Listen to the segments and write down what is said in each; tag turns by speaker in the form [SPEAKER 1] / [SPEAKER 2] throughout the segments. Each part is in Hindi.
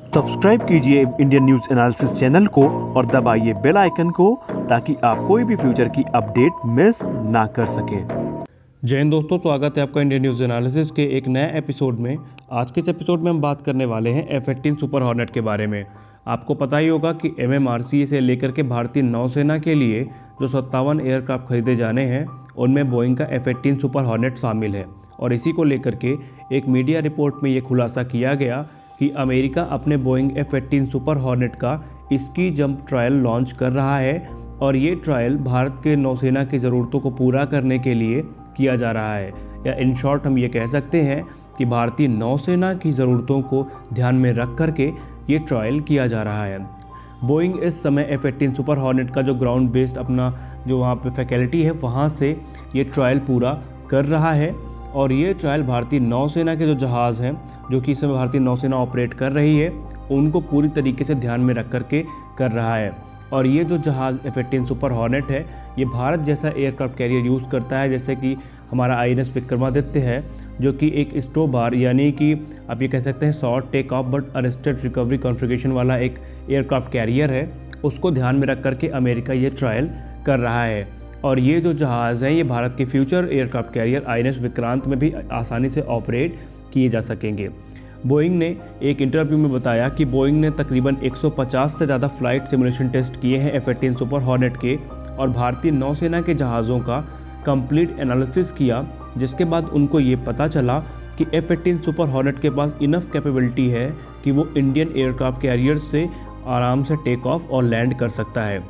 [SPEAKER 1] सब्सक्राइब कीजिए इंडियन न्यूज एनालिसिस चैनल को और दबाइए बेल आइकन को ताकि आप कोई भी फ्यूचर की अपडेट मिस ना कर सकें।
[SPEAKER 2] जय हिंद दोस्तों, स्वागत है आपका इंडियन न्यूज़ एनालिसिस के एक नए एपिसोड में। आज के इस एपिसोड में हम बात करने वाले हैं F-18 सुपर हॉर्नेट के बारे में। आपको पता ही होगा कि MMRC से लेकर के भारतीय नौसेना के लिए जो 57 एयरक्राफ्ट खरीदे जाने हैं उनमें बोइंग का F-18 सुपर हॉर्नेट शामिल है। और इसी को लेकर के एक मीडिया रिपोर्ट में ये खुलासा किया गया कि अमेरिका अपने बोइंग F-18 सुपर हॉर्नेट का स्की जंप ट्रायल लॉन्च कर रहा है और ये ट्रायल भारत के नौसेना की ज़रूरतों को पूरा करने के लिए किया जा रहा है, या इन शॉर्ट हम ये कह सकते हैं कि भारतीय नौसेना की ज़रूरतों को ध्यान में रख करके ये ट्रायल किया जा रहा है। बोइंग इस समय F-18 सुपर हॉर्नेट का जो ग्राउंड बेस्ड अपना जो वहाँ पे फैकल्टी है वहाँ से ये ट्रायल पूरा कर रहा है। और ये ट्रायल भारतीय नौसेना के जो जहाज़ हैं जो कि इस समय भारतीय नौसेना ऑपरेट कर रही है उनको पूरी तरीके से ध्यान में रख करके कर रहा है। और ये जो जहाज़ F-18 सुपर हॉर्नेट है ये भारत जैसा एयरक्राफ्ट कैरियर यूज़ करता है, जैसे कि हमारा INS विक्रमादित्य है जो कि एक स्टोबार यानी कि आप ये कह सकते हैं short take off but arrested recovery configuration वाला एक एयरक्राफ्ट कैरियर है। उसको ध्यान में रख करके अमेरिका ये ट्रायल कर रहा है। और ये जो जहाज़ हैं ये भारत के future aircraft carrier INS Vikrant में भी आसानी से ऑपरेट किए जा सकेंगे। बोइंग ने एक इंटरव्यू में बताया कि बोइंग ने तकरीबन 150 से ज़्यादा फ्लाइट सिमुलेशन टेस्ट किए हैं F-18 सुपर हॉर्नेट के और भारतीय नौसेना के जहाज़ों का कंप्लीट एनालिसिस किया, जिसके बाद उनको ये पता चला कि F-18 सुपर हॉर्नेट के पास इनफ कैपेबिलिटी है कि वो इंडियन एयरक्राफ्ट कैरियर से आराम से टेक ऑफ और लैंड कर सकता है।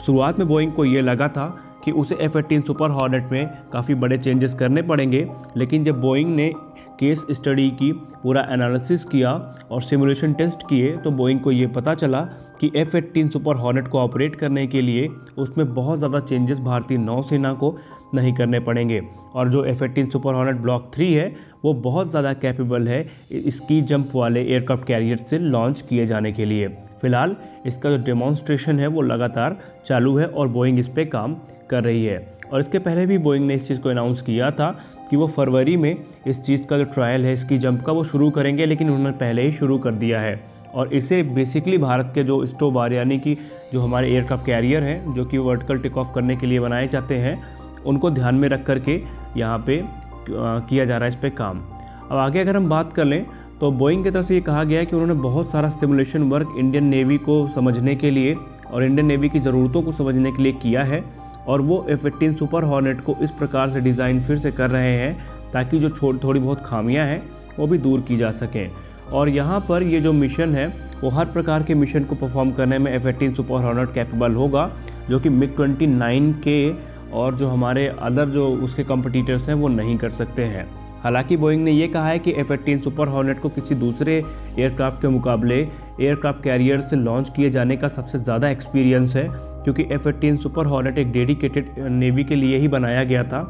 [SPEAKER 2] शुरुआत में बोइंग को ये लगा था कि उसे F-18 सुपर हॉर्नेट में काफ़ी बड़े चेंजेस करने पड़ेंगे, लेकिन जब बोइंग ने केस स्टडी की, पूरा एनालिसिस किया और सिमुलेशन टेस्ट किए तो बोइंग को ये पता चला कि F-18 सुपर हॉर्नेट को ऑपरेट करने के लिए उसमें बहुत ज़्यादा चेंजेस भारतीय नौसेना को नहीं करने पड़ेंगे। और जो F-18 सुपर हॉर्नेट ब्लॉक 3 है वो बहुत ज़्यादा कैपेबल है स्की जंप वाले एयरक्राफ्ट कैरियर से लॉन्च किए जाने के लिए। फ़िलहाल इसका जो डेमोन्स्ट्रेशन है वो लगातार चालू है और बोइंग इस पर काम कर रही है। और इसके पहले भी बोइंग ने इस चीज़ को अनाउंस किया था कि वो फरवरी में इस चीज़ का जो ट्रायल है इसकी जंप का वो शुरू करेंगे, लेकिन उन्होंने पहले ही शुरू कर दिया है। और इसे बेसिकली भारत के जो स्टोबार यानी कि जो हमारे एयरक्राफ्ट कैरियर हैं जो कि वर्टिकल टेक ऑफ करने के लिए बनाए जाते हैं उनको ध्यान में रख करके यहाँ पे किया जा रहा है इस पर काम। अब आगे अगर हम बात कर लें तो बोइंग की तरफ से ये कहा गया है कि उन्होंने बहुत सारा सिमुलेशन वर्क इंडियन नेवी को समझने के लिए और इंडियन नेवी की ज़रूरतों को समझने के लिए किया है और वो F-18 सुपर हॉर्नेट को इस प्रकार से डिज़ाइन फिर से कर रहे हैं ताकि जो थोड़ी बहुत खामियां हैं वो भी दूर की जा सकें। और यहाँ पर ये जो मिशन है वो हर प्रकार के मिशन को परफॉर्म करने में F-18 सुपर हॉर्नेट कैपेबल होगा, जो कि MiG-29 के और जो हमारे अदर जो उसके कॉम्पिटिटर्स हैं वो नहीं कर सकते हैं। हालांकि बोइंग ने ये कहा है कि F-18 सुपर हॉर्नेट को किसी दूसरे एयरक्राफ्ट के मुकाबले एयरक्राफ्ट कैरियर से लॉन्च किए जाने का सबसे ज़्यादा एक्सपीरियंस है, क्योंकि F-18 सुपर हॉर्नेट एक डेडिकेटेड नेवी के लिए ही बनाया गया था।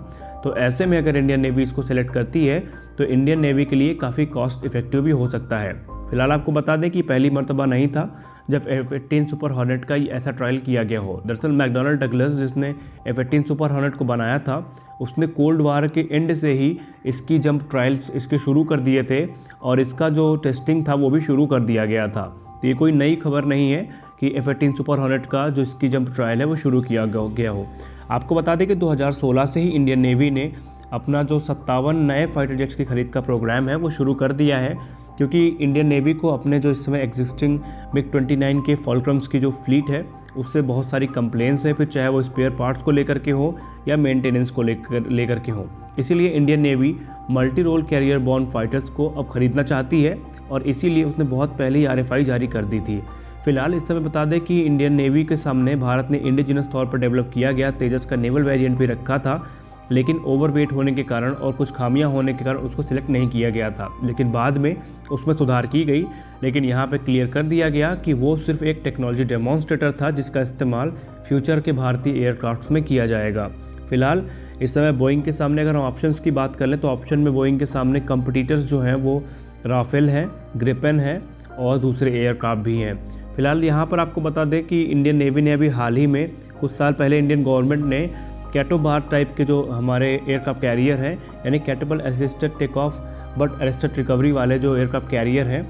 [SPEAKER 2] तो ऐसे में अगर इंडियन नेवी इसको सेलेक्ट करती है तो इंडियन नेवी के लिए काफ़ी कॉस्ट इफेक्टिव भी हो सकता है। फिलहाल आपको बता दें कि पहली मर्तबा नहीं था जब F-18 सुपर हॉर्नेट का ऐसा ट्रायल किया गया हो। दरअसल मैकडोनल डगलस जिसने F-18 सुपर हॉर्नेट को बनाया था उसने कोल्ड वार के एंड से ही इसकी जंप ट्रायल्स इसके शुरू कर दिए थे और इसका जो टेस्टिंग था वो भी शुरू कर दिया गया था। तो ये कोई नई खबर नहीं है कि F-18 सुपर हॉर्नेट का जो इसकी जंप ट्रायल है वो शुरू किया गया हो। आपको बता दें कि 2016 से ही इंडियन नेवी ने अपना जो 57 नए फाइटर जेट्स की खरीद का प्रोग्राम है वो शुरू कर दिया है, क्योंकि इंडियन नेवी को अपने जो इस समय एग्जिस्टिंग MiG-29 के फॉल्क्रम्स की जो फ्लीट है उससे बहुत सारी कंप्लेंट्स हैं, फिर चाहे वो स्पेयर पार्ट्स को लेकर के हो या मेंटेनेंस को लेकर के हो। इसीलिए Indian navy multi role carrier borne fighters को अब खरीदना चाहती है और इसीलिए उसने बहुत पहले ही RFI जारी कर दी थी। फिलहाल इस समय बता दें कि इंडियन नेवी के सामने भारत ने इंडिजिनस तौर पर डेवलप किया गया तेजस का नेवल वेरिएंट भी रखा था, लेकिन ओवरवेट होने के कारण और कुछ खामियां होने के कारण उसको सिलेक्ट नहीं किया गया था। लेकिन बाद में उसमें सुधार की गई, लेकिन यहाँ पे क्लियर कर दिया गया कि वो सिर्फ एक टेक्नोलॉजी डेमोन्स्ट्रेटर था जिसका इस्तेमाल फ्यूचर के भारतीय एयरक्राफ्ट्स में किया जाएगा। फिलहाल इस समय बोइंग के सामने अगर हम ऑप्शंस की बात कर लें तो ऑप्शन में बोइंग के सामने कंपटीटर्स जो हैं वो राफेल हैं, ग्रिपेन है और दूसरे एयरक्राफ्ट भी हैं। फिलहाल यहाँ पर आपको बता दें कि इंडियन नेवी ने अभी हाल ही में कुछ साल पहले इंडियन गवर्नमेंट ने कैटोबार टाइप के जो हमारे एयरक्राफ्ट कैरियर हैं यानी catapult assisted take off but arrested recovery वाले जो एयरक्राफ्ट कैरियर हैं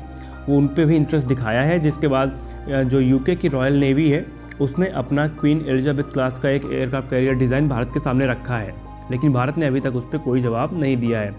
[SPEAKER 2] वो उन पे भी इंटरेस्ट दिखाया है, जिसके बाद जो यूके की रॉयल नेवी है उसने अपना क्वीन एलिजाबेथ क्लास का एक एयरक्राफ्ट कैरियर डिज़ाइन भारत के सामने रखा है, लेकिन भारत ने अभी तक उस पर कोई जवाब नहीं दिया है।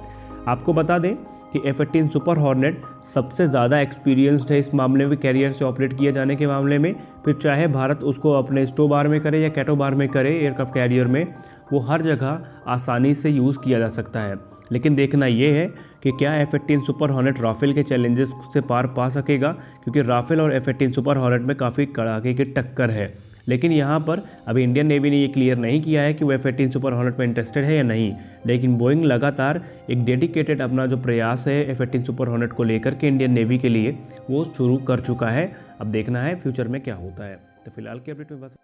[SPEAKER 2] आपको बता दें कि F-18 सुपर हॉर्नेट सबसे ज़्यादा एक्सपीरियंस्ड है इस मामले में, कैरियर से ऑपरेट किए जाने के मामले में। फिर चाहे भारत उसको अपने स्टोबार में करे या कैटोबार में करे, एयरक्राफ्ट कैरियर में, वो हर जगह आसानी से यूज़ किया जा सकता है। लेकिन देखना ये है कि क्या F-18 सुपर हॉर्नेट राफेल के चैलेंजेस से पार पा सकेगा, क्योंकि राफेल और F-18 सुपर हॉर्नेट में काफ़ी कड़ाके की टक्कर है। लेकिन यहाँ पर अभी इंडियन नेवी ने ये क्लियर नहीं किया है कि वो F-18 सुपर हॉर्नेट में इंटरेस्टेड है या नहीं, लेकिन बोइंग लगातार एक डेडिकेटेड अपना जो प्रयास है F-18 सुपर हॉर्नेट को लेकर के इंडियन नेवी के लिए वो शुरू कर चुका है। अब देखना है फ्यूचर में क्या होता है। तो फिलहाल की अपडेट में बस